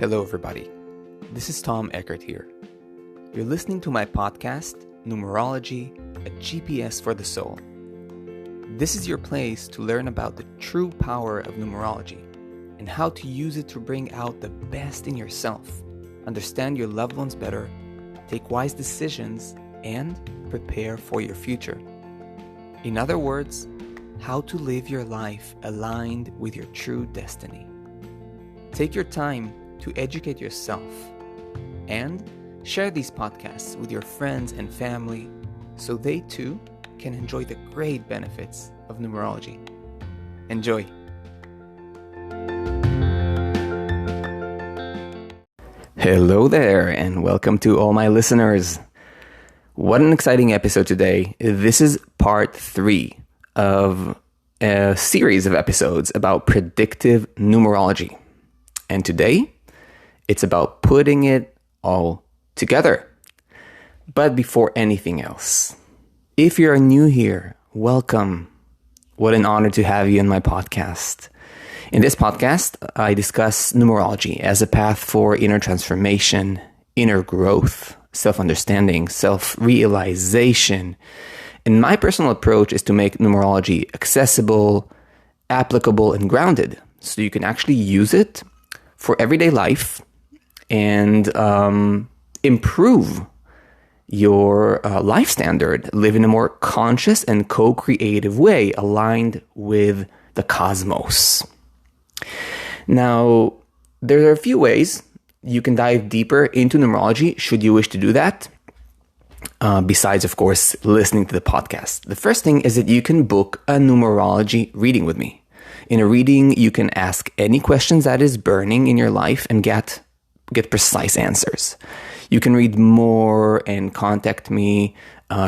Hello, everybody. This is Tom Eckert here. You're listening to my podcast, Numerology, a GPS for the soul. This is your place to learn about the true power of numerology and how to use it to bring out the best in yourself, understand your loved ones better, take wise decisions, and prepare for your future. In other words, how to live your life aligned with your true destiny. Take your time to educate yourself and share these podcasts with your friends and family so they too can enjoy the great benefits of numerology. Enjoy! Hello there, and welcome to all my listeners. What an exciting episode today. This is part 3 of a series of episodes about predictive numerology. And today, it's about putting it all together. But before anything else, if you're new here, welcome. What an honor to have you in my podcast. In this podcast, I discuss numerology as a path for inner transformation, inner growth, self-understanding, self-realization. And my personal approach is to make numerology accessible, applicable, and grounded so you can actually use it for everyday life and improve your life standard, live in a more conscious and co-creative way aligned with the cosmos. Now, there are a few ways you can dive deeper into numerology should you wish to do that, besides, of course, listening to the podcast. The first thing is that you can book a numerology reading with me. In a reading, you can ask any questions that is burning in your life and get precise answers. You can read more and contact me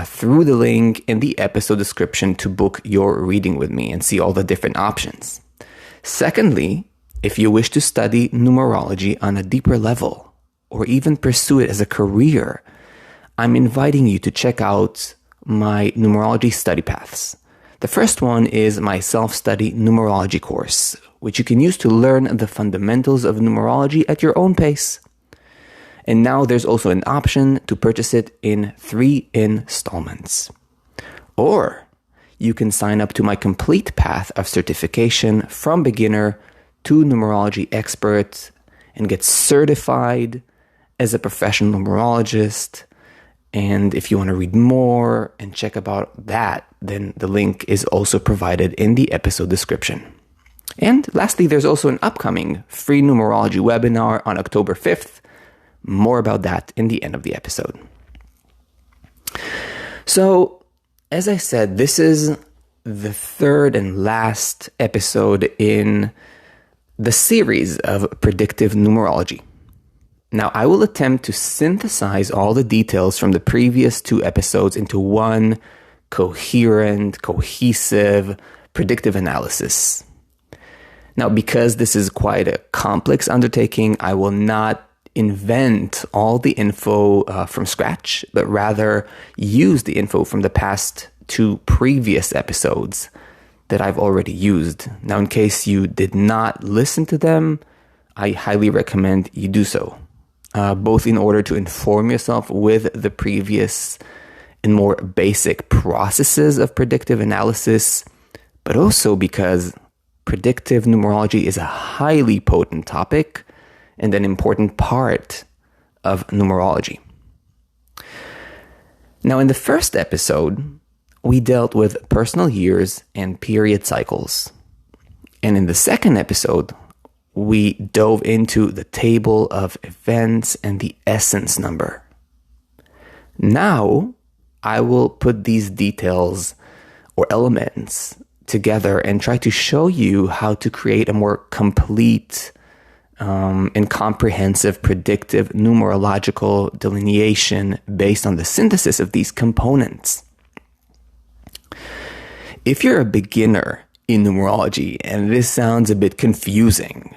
through the link in the episode description to book your reading with me and see all the different options. Secondly, if you wish to study numerology on a deeper level or even pursue it as a career, I'm inviting you to check out my numerology study paths. The first one is my self-study numerology course, which you can use to learn the fundamentals of numerology at your own pace. And now there's also an option to purchase it in 3 installments. Or you can sign up to my complete path of certification from beginner to numerology expert and get certified as a professional numerologist. And if you want to read more and check about that, then the link is also provided in the episode description. And lastly, there's also an upcoming free numerology webinar on October 5th. More about that in the end of the episode. So, as I said, this is the third and last episode in the series of predictive numerology. Now, I will attempt to synthesize all the details from the previous 2 episodes into one coherent, cohesive, predictive analysis. Now, because this is quite a complex undertaking, I will not invent all the info from scratch, but rather use the info from the past 2 previous episodes that I've already used. Now, in case you did not listen to them, I highly recommend you do so. Both in order to inform yourself with the previous and more basic processes of predictive analysis, but also because predictive numerology is a highly potent topic and an important part of numerology. Now, in the first episode, we dealt with personal years and period cycles. And in the second episode, we dove into the table of events and the essence number. Now, I will put these details or elements together and try to show you how to create a more complete and comprehensive predictive numerological delineation based on the synthesis of these components. If you're a beginner in numerology and this sounds a bit confusing,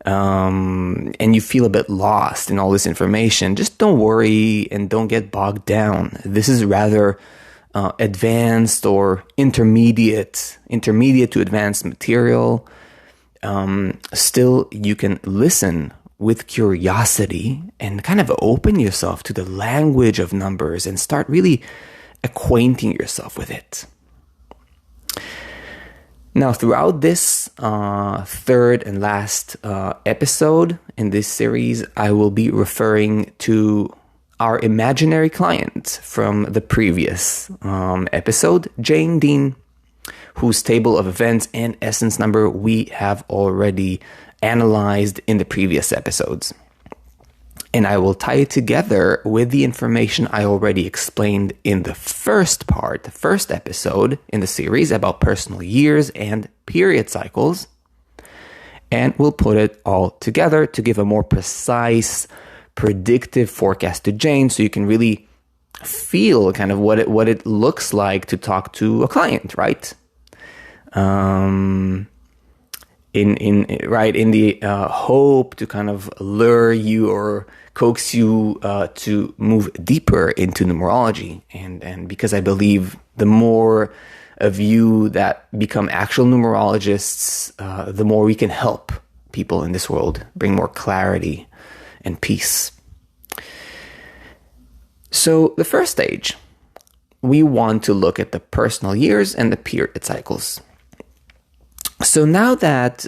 and you feel a bit lost in all this information, just don't worry and don't get bogged down. This is rather advanced or intermediate to advanced material. Still, you can listen with curiosity and kind of open yourself to the language of numbers and start really acquainting yourself with it. Now, throughout this third and last episode in this series, I will be referring to our imaginary client from the previous episode, Jane Dean, whose table of events and essence number we have already analyzed in the previous episodes. And I will tie it together with the information I already explained in the first episode in the series about personal years and period cycles. And we'll put it all together to give a more precise, predictive forecast to Jane, so you can really feel kind of what it looks like to talk to a client, right? In the hope to kind of lure you or coax you to move deeper into numerology, and because I believe the more of you that become actual numerologists, the more we can help people in this world bring more clarity and peace. So the first stage, we want to look at the personal years and the period cycles. So now that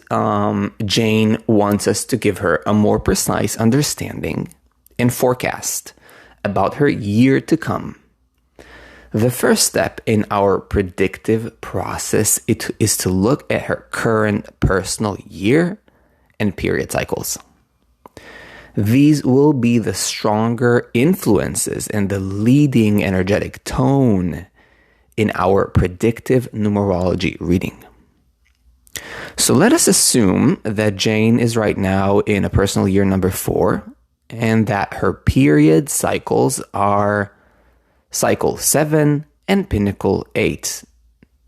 Jane wants us to give her a more precise understanding and forecast about her year to come, the first step in our predictive process is to look at her current personal year and period cycles. These will be the stronger influences and the leading energetic tone in our predictive numerology reading. So let us assume that Jane is right now in a personal year number 4 and that her period cycles are cycle 7 and pinnacle 8.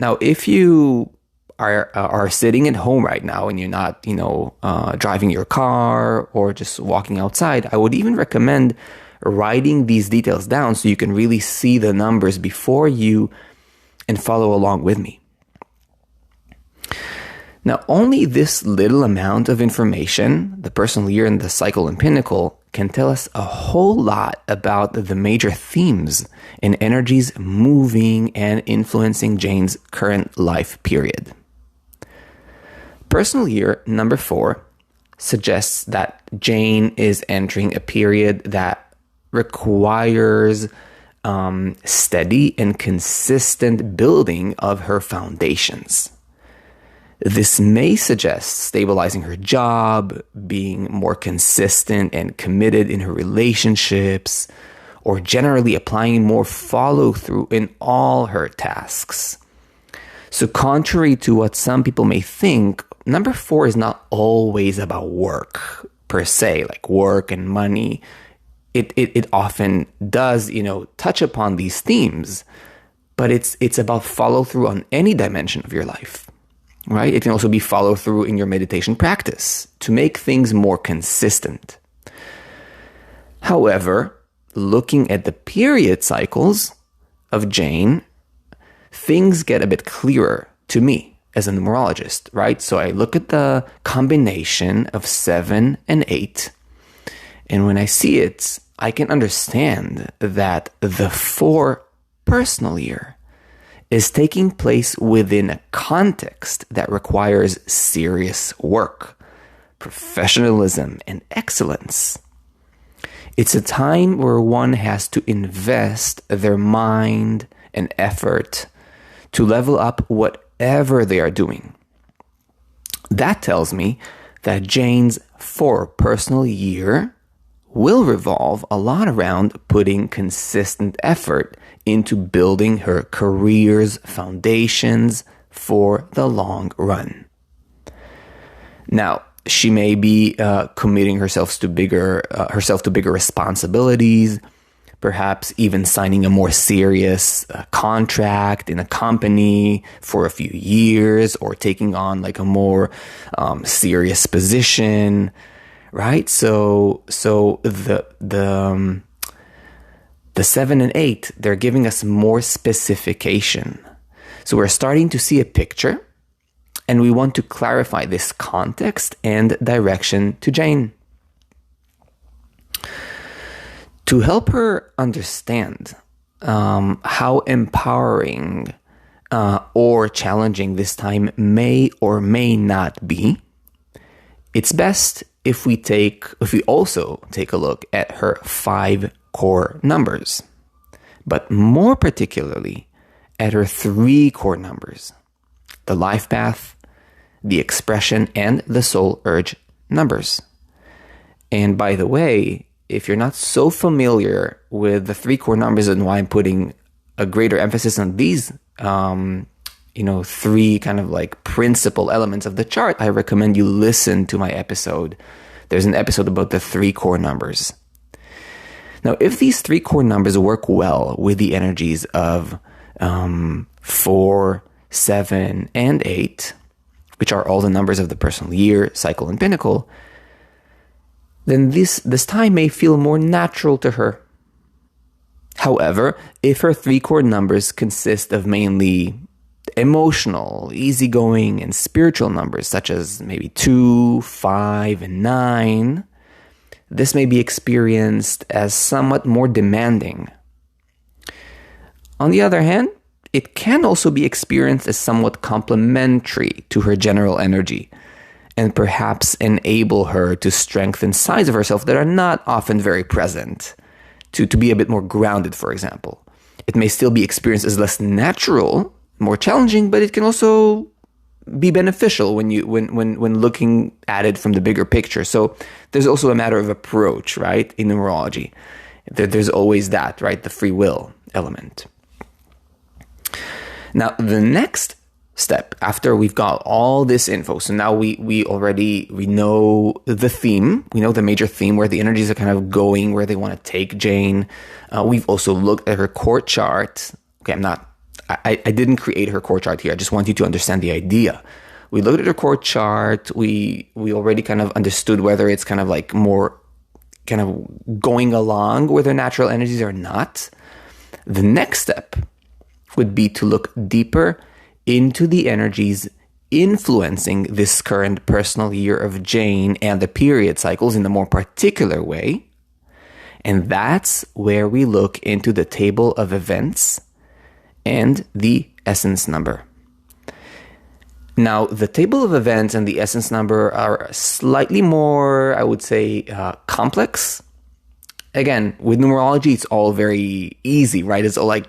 Now, if you are sitting at home right now and you're not, driving your car or just walking outside, I would even recommend writing these details down so you can really see the numbers before you and follow along with me. Now, only this little amount of information, the personal year and the cycle and pinnacle, can tell us a whole lot about the major themes and energies moving and influencing Jane's current life period. Personal year number 4 suggests that Jane is entering a period that requires steady and consistent building of her foundations. This may suggest stabilizing her job, being more consistent and committed in her relationships, or generally applying more follow-through in all her tasks. So contrary to what some people may think, number 4 is not always about work per se, like work and money. It often does, touch upon these themes, but it's about follow-through on any dimension of your life. Right? It can also be follow through in your meditation practice to make things more consistent. However, looking at the period cycles of Jane, things get a bit clearer to me as a numerologist, right? So I look at the combination of 7 and 8, and when I see it, I can understand that the 4 personal year is taking place within a context that requires serious work, professionalism, and excellence. It's a time where one has to invest their mind and effort to level up whatever they are doing. That tells me that Jane's 4 personal year will revolve a lot around putting consistent effort into building her career's foundations for the long run. Now, she may be committing herself to bigger responsibilities, perhaps even signing a more serious contract in a company for a few years, or taking on like a more serious position, right? So the 7 and 8, they're giving us more specification. So we're starting to see a picture, and we want to clarify this context and direction to Jane. To help her understand how empowering or challenging this time may or may not be, it's best if we also take a look at her 5 core numbers, but more particularly at her 3 core numbers: the life path, the expression, and the soul urge numbers. And by the way, if you're not so familiar with the 3 core numbers and why I'm putting a greater emphasis on these, 3 kind of like principal elements of the chart, I recommend you listen to my episode. There's an episode about the 3 core numbers. Now, if these 3 core numbers work well with the energies of 4, 7, and 8, which are all the numbers of the personal year, cycle, and pinnacle, then this time may feel more natural to her. However, if her 3 core numbers consist of mainly emotional, easygoing, and spiritual numbers, such as maybe 2, 5, and 9, this may be experienced as somewhat more demanding. On the other hand, it can also be experienced as somewhat complementary to her general energy, and perhaps enable her to strengthen sides of herself that are not often very present, to be a bit more grounded, for example. It may still be experienced as less natural, more challenging, but it can also be beneficial when looking at it from the bigger picture. So there's also a matter of approach, right? In numerology, there's always that, right? The free will element. Now, the next step after we've got all this info, so now we know the theme, we know the major theme where the energies are kind of going, where they want to take Jane. We've also looked at her core chart. Okay, I didn't create her core chart here. I just want you to understand the idea. We looked at her core chart. We already kind of understood whether it's kind of like more kind of going along with her natural energies or not. The next step would be to look deeper into the energies influencing this current personal year of Jane and the period cycles in a more particular way. And that's where we look into the table of events and the essence number. Now, the table of events and the essence number are slightly more, I would say, complex. Again, with numerology, it's all very easy, right? It's all like,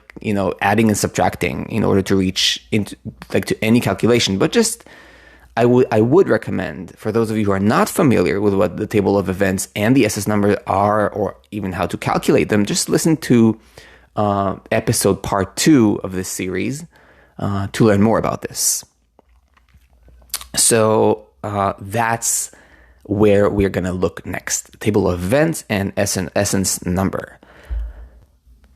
adding and subtracting in order to reach into to any calculation. But just, I would recommend for those of you who are not familiar with what the table of events and the essence number are, or even how to calculate them, just listen to episode part 2 of this series to learn more about this. So that's where we're going to look next. Table of events and essence number.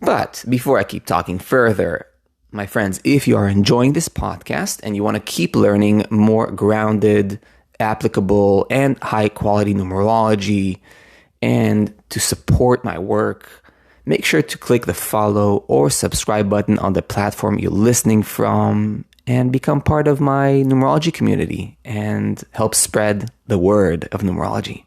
But before I keep talking further, my friends, if you are enjoying this podcast and you want to keep learning more grounded, applicable, and high quality numerology, and to support my work, make sure to click the follow or subscribe button on the platform you're listening from and become part of my numerology community and help spread the word of numerology.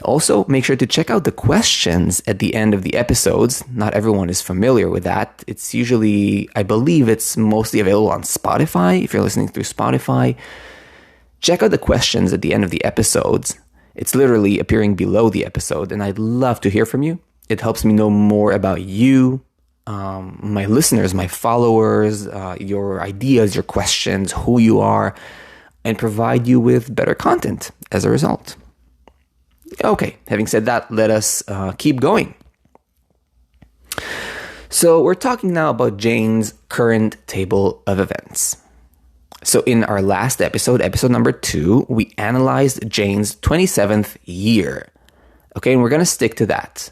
Also, make sure to check out the questions at the end of the episodes. Not everyone is familiar with that. It's usually, I believe it's mostly available on Spotify. If you're listening through Spotify, check out the questions at the end of the episodes. It's literally appearing below the episode, and I'd love to hear from you. It helps me know more about you, my listeners, my followers, your ideas, your questions, who you are, and provide you with better content as a result. Okay, having said that, let us keep going. So we're talking now about Jane's current table of events. So in our last episode number 2, we analyzed Jane's 27th year. Okay, and we're going to stick to that.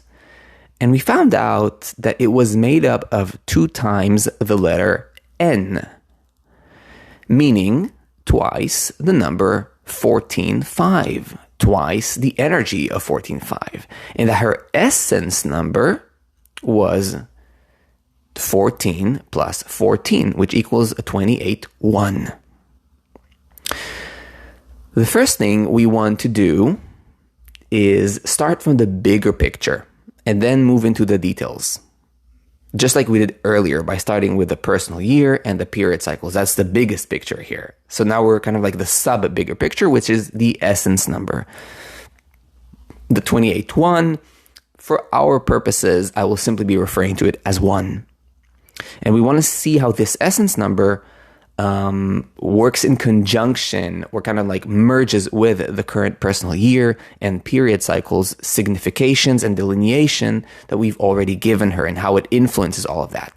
And we found out that it was made up of 2 times the letter N, meaning twice the number 14-5, twice the energy of 14-5, and that her essence number was 14 plus 14, which equals 28-1. The first thing we want to do is start from the bigger picture and then move into the details. Just like we did earlier by starting with the personal year and the period cycles. That's the biggest picture here. So now we're kind of like the sub-bigger picture, which is the essence number. The 28th one, for our purposes, I will simply be referring to it as 1. And we want to see how this essence number works in conjunction or kind of like merges with the current personal year and period cycles, significations and delineation that we've already given her and how it influences all of that.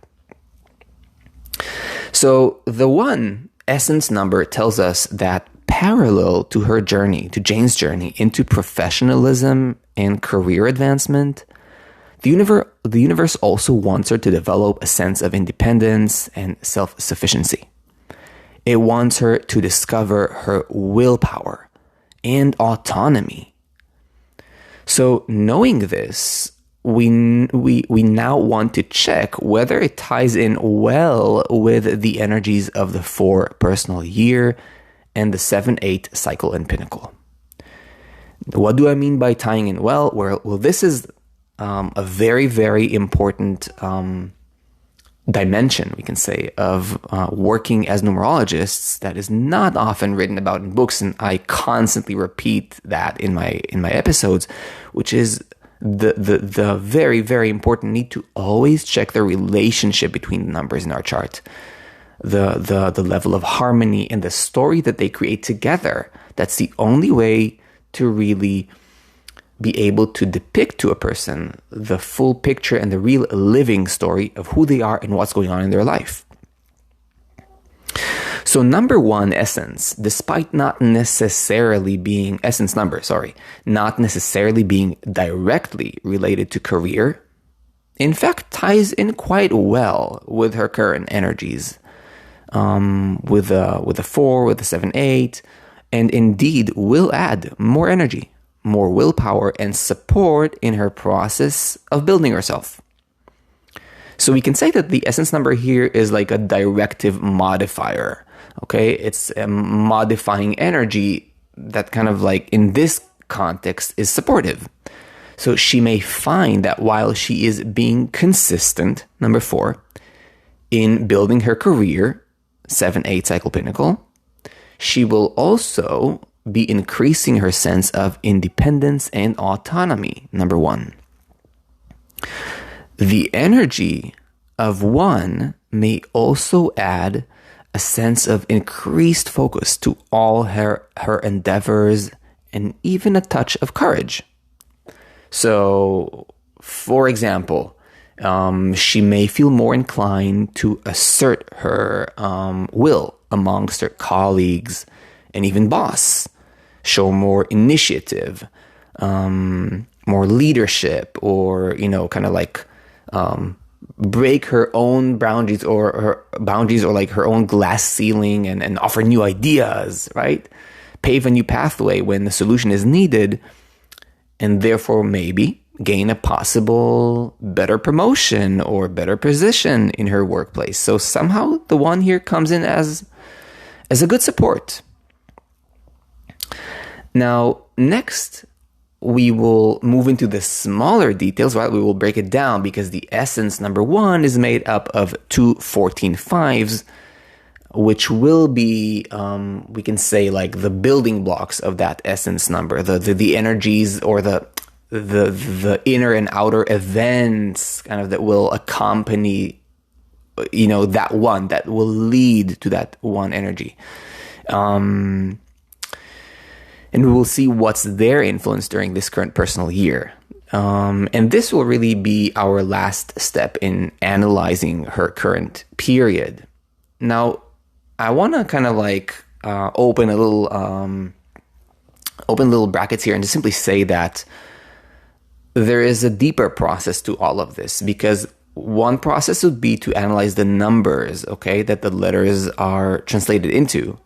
So the 1 essence number tells us that parallel to her journey, to Jane's journey into professionalism and career advancement, the universe also wants her to develop a sense of independence and self-sufficiency. It wants her to discover her willpower and autonomy. So knowing this, we now want to check whether it ties in well with the energies of the 4 personal year and the 7-8 cycle and pinnacle. What do I mean by tying in well? Well, this is a very, very important dimension, we can say, of working as numerologists that is not often written about in books, and I constantly repeat that in my episodes, which is the very, very important need to always check the relationship between the numbers in our chart, the level of harmony and the story that they create together. That's the only way to really be able to depict to a person the full picture and the real living story of who they are and what's going on in their life. So number 1 essence, despite not necessarily being not necessarily being directly related to career, in fact ties in quite well with her current energies, with the 4, with the 7-8, and indeed will add more energy, more willpower, and support in her process of building herself. So we can say that the essence number here is like a directive modifier. Okay, it's a modifying energy that kind of like in this context is supportive. So she may find that while she is being consistent, number 4, in building her career, 7-8 cycle pinnacle, she will also be increasing her sense of independence and autonomy, number 1. The energy of 1 may also add a sense of increased focus to all her endeavors and even a touch of courage. So, for example, she may feel more inclined to assert her will amongst her colleagues and even boss, show more initiative, more leadership, or, kind of like break her own boundaries or like her own glass ceiling and offer new ideas, right? Pave a new pathway when the solution is needed, and therefore maybe gain a possible better promotion or better position in her workplace. So somehow the 1 here comes in as a good support. Now, next, we will move into the smaller details, right? We will break it down because the essence number 1 is made up of 2 14-5s, which will be, we can say, like the building blocks of that essence number, the energies or the inner and outer events kind of that will accompany, that 1, that will lead to that 1 energy. And we will see what's their influence during this current personal year. And this will really be our last step in analyzing her current period. Now, I want to kind of like open little brackets here and just simply say that there is a deeper process to all of this, because one process would be to analyze the numbers, okay, that the letters are translated into.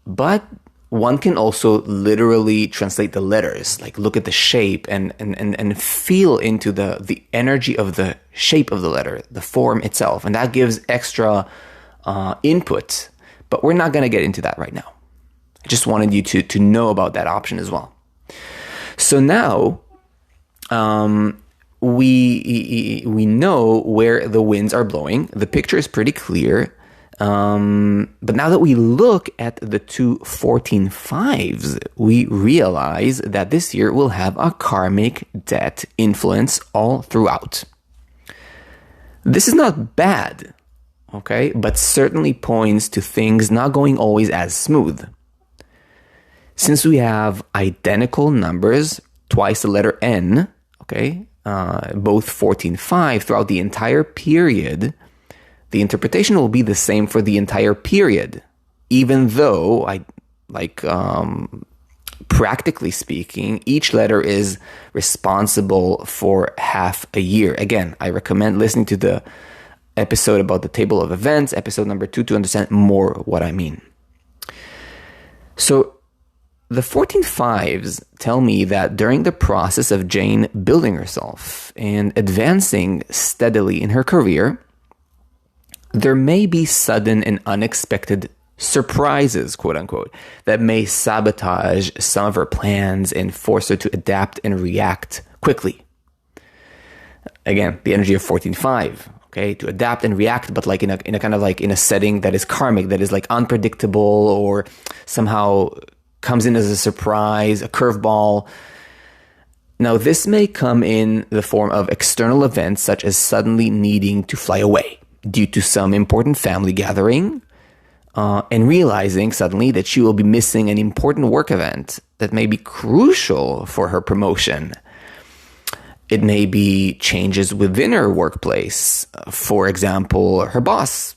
But one can also literally translate the letters, like look at the shape and feel into the energy of the shape of the letter, the form itself. And that gives extra input, but we're not going to get into that right now. I just wanted you to know about that option as well. So now we know where the winds are blowing. The picture is pretty clear. But now that we look at the two 14/5s, we realize that this year will have a karmic debt influence all throughout. This is not bad, okay, but certainly points to things not going always as smooth. Since we have identical numbers, twice the letter N, okay, both 14/5 throughout the entire period, the interpretation will be the same for the entire period, even though, practically speaking, each letter is responsible for half a year. Again, I recommend listening to the episode about the table of events, episode number 2, to understand more what I mean. So the 14/5s tell me that during the process of Jane building herself and advancing steadily in her career, there may be sudden and unexpected surprises, quote unquote, that may sabotage some of her plans and force her to adapt and react quickly. Again, the energy of 14/5, okay, to adapt and react, but like in a kind of like in a setting that is karmic, that is like unpredictable or somehow comes in as a surprise, a curveball. Now, this may come in the form of external events, such as suddenly needing to fly away due to some important family gathering, and realizing suddenly that she will be missing an important work event that may be crucial for her promotion. It may be changes within her workplace. For example, her boss,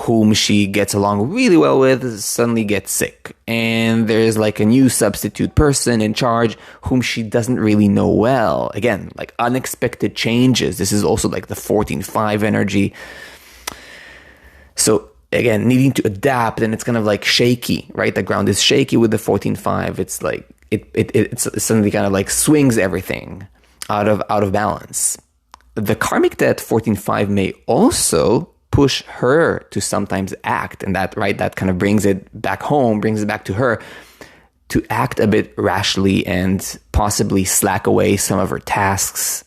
whom she gets along really well with, suddenly gets sick. And there's like a new substitute person in charge whom she doesn't really know well. Again, like unexpected changes. This is also like the 14/5 energy. So again, needing to adapt, and it's kind of like shaky, right? The ground is shaky with the 14/5. It's like, it's suddenly kind of like swings everything out of balance. The karmic debt 14/5 may also push her to sometimes act, and that kind of brings it back home, brings it back to her, to act a bit rashly and possibly slack away some of her tasks,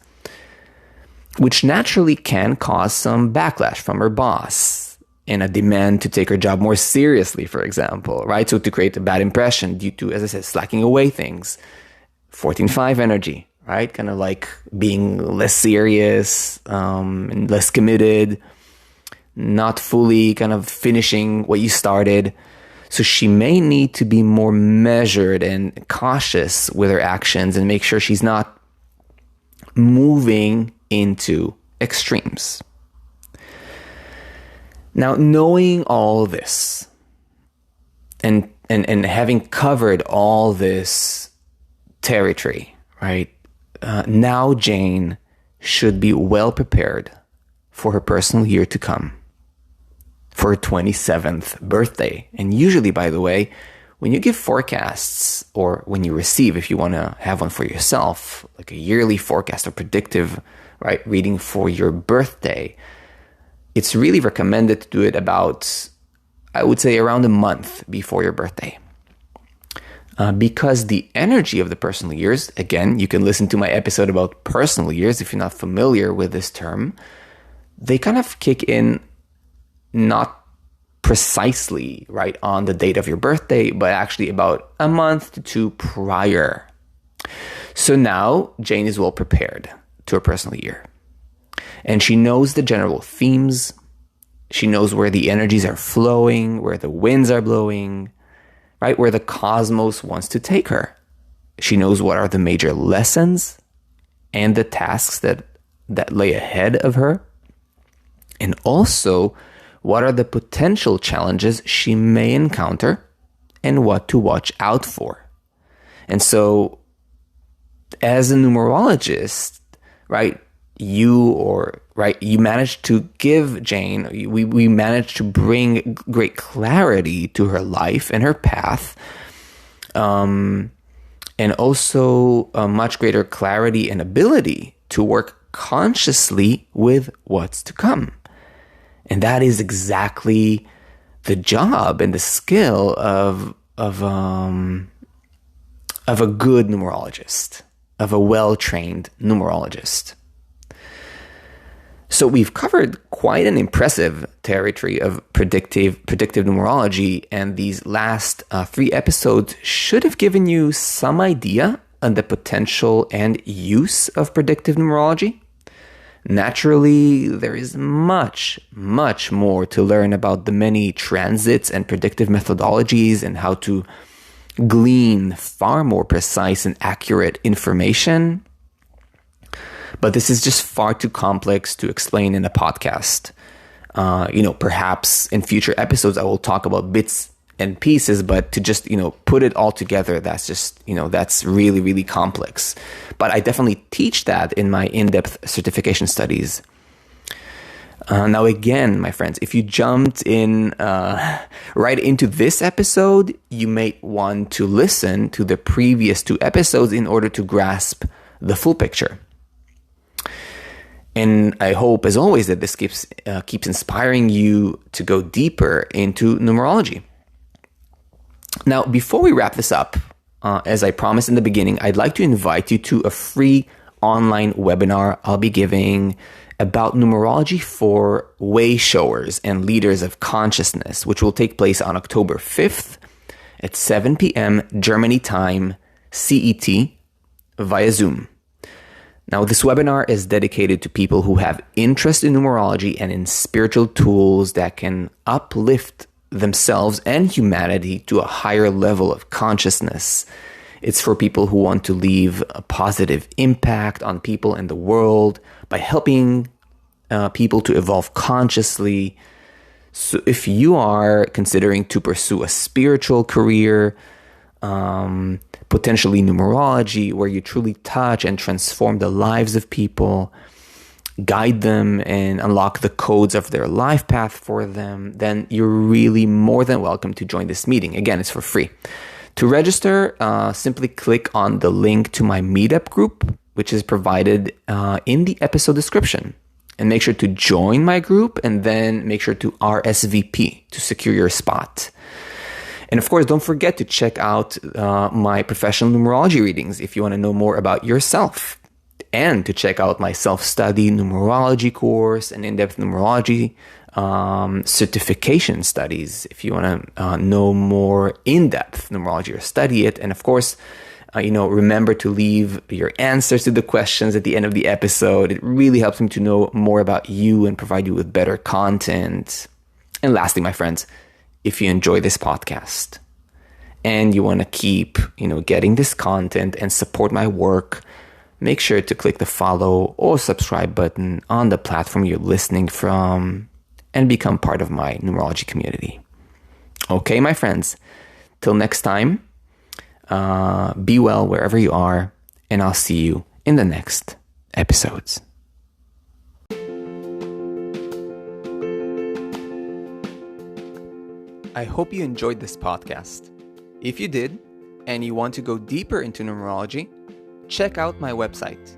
which naturally can cause some backlash from her boss and a demand to take her job more seriously, for example, right? So to create a bad impression due to, as I said, slacking away things. 14/5 energy, right? Kind of like being less serious and less committed, not fully kind of finishing what you started. So she may need to be more measured and cautious with her actions and make sure she's not moving into extremes. Now, knowing all this and having covered all this territory, right? Now Jane should be well prepared for her personal year to come, for her 27th birthday. And usually, by the way, when you give forecasts, or when you receive, if you want to have one for yourself, like a yearly forecast or predictive, right, reading for your birthday, it's really recommended to do it about, I would say, around a month before your birthday. Because the energy of the personal years, again, you can listen to my episode about personal years if you're not familiar with this term, they kind of kick in not precisely right on the date of your birthday, but actually about a month to two prior. So now Jane is well prepared to her personal year. And she knows the general themes. She knows where the energies are flowing, where the winds are blowing, right? Where the cosmos wants to take her. She knows what are the major lessons and the tasks that lay ahead of her. And also, what are the potential challenges she may encounter and what to watch out for. And so, as a numerologist, right, you managed to give Jane, we managed to bring great clarity to her life and her path, and also a much greater clarity and ability to work consciously with what's to come. And that is exactly the job and the skill of of a good numerologist, of a well-trained numerologist. So we've covered quite an impressive territory of predictive numerology, and these last 3 episodes should have given you some idea on the potential and use of predictive numerology. Naturally, there is much, much more to learn about the many transits and predictive methodologies and how to glean far more precise and accurate information. But this is just far too complex to explain in a podcast. Perhaps in future episodes, I will talk about bits and pieces, but to just, put it all together, that's really, really complex. But I definitely teach that in my in-depth certification studies. Now, again, my friends, if you jumped in right into this episode, you may want to listen to the previous 2 episodes in order to grasp the full picture. And I hope, as always, that this keeps inspiring you to go deeper into numerology. Now, before we wrap this up, as I promised in the beginning, I'd like to invite you to a free online webinar I'll be giving about numerology for way showers and leaders of consciousness, which will take place on October 5th at 7 p.m. Germany time, CET, via Zoom. Now, this webinar is dedicated to people who have interest in numerology and in spiritual tools that can uplift themselves and humanity to a higher level of consciousness. It's for people who want to leave a positive impact on people and the world by helping people to evolve consciously. So if you are considering to pursue a spiritual career, potentially numerology, where you truly touch and transform the lives of people, guide them and unlock the codes of their life path for them, then you're really more than welcome to join this meeting. Again, it's for free. To register, simply click on the link to my Meetup group, which is provided in the episode description. And make sure to join my group and then make sure to RSVP to secure your spot. And of course, don't forget to check out my professional numerology readings if you want to know more about yourself, and to check out my self-study numerology course and in-depth numerology certification studies if you want to know more in-depth numerology or study it. And of course, remember to leave your answers to the questions at the end of the episode. It really helps me to know more about you and provide you with better content. And lastly, my friends, if you enjoy this podcast and you want to keep, getting this content and support my work, make sure to click the follow or subscribe button on the platform you're listening from and become part of my numerology community. Okay, my friends, till next time, be well wherever you are, and I'll see you in the next episodes. I hope you enjoyed this podcast. If you did, and you want to go deeper into numerology, check out my website,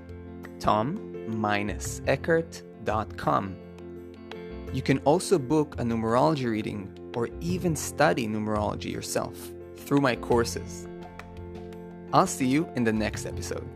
tom-eckert.com. You can also book a numerology reading or even study numerology yourself through my courses. I'll see you in the next episode.